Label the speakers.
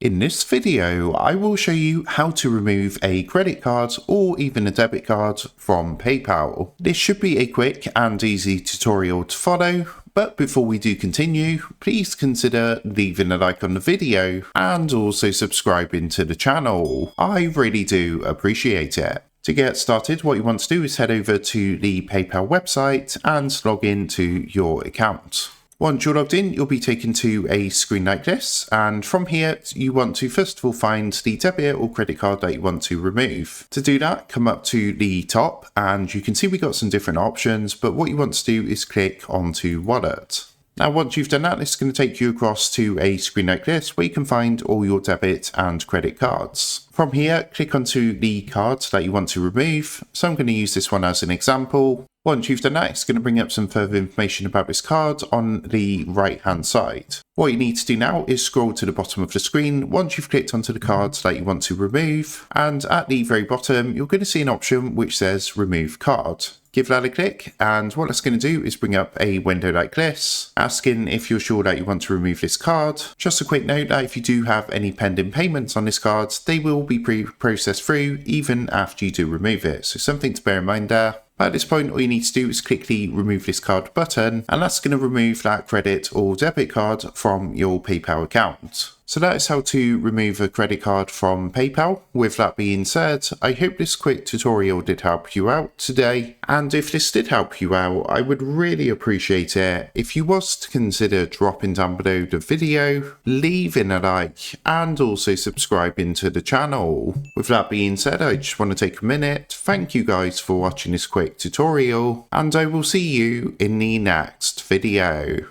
Speaker 1: In this video, I will show you how to remove a credit card or even a debit card from PayPal. This should be a quick and easy tutorial to follow, but before we do continue, please consider leaving a like on the video and also subscribing to the channel. I really do appreciate it. To get started, what you want to do is head over to the PayPal website and log into your account. Once you're logged in, you'll be taken to a screen like this, and from here you want to first of all find the debit or credit card that you want to remove. To do that, come up to the top and you can see we got some different options, but what you want to do is click onto Wallet. Now once you've done that, it's going to take you across to a screen like this where you can find all your debit and credit cards. From here, click onto the card that you want to remove. So I'm going to use this one as an example. Once you've done that, it's going to bring up some further information about this card on the right hand side. What you need to do now is scroll to the bottom of the screen once you've clicked onto the cards that you want to remove, and at the very bottom you're going to see an option which says remove card. Give that a click, and what it's going to do is bring up a window like this, asking if you're sure that you want to remove this card. Just a quick note that if you do have any pending payments on this card, they will be processed through even after you do remove it, so something to bear in mind there. At this point, all you need to do is click the remove this card button, and that's going to remove that credit or debit card from your PayPal account. So that is how to remove a credit card from PayPal. With that being said, I hope this quick tutorial did help you out today. And if this did help you out, I would really appreciate it if you was to consider dropping down below the video, leaving a like, and also subscribing to the channel. With that being said, I just want to take a minute. Thank you guys for watching this quick tutorial, and I will see you in the next video.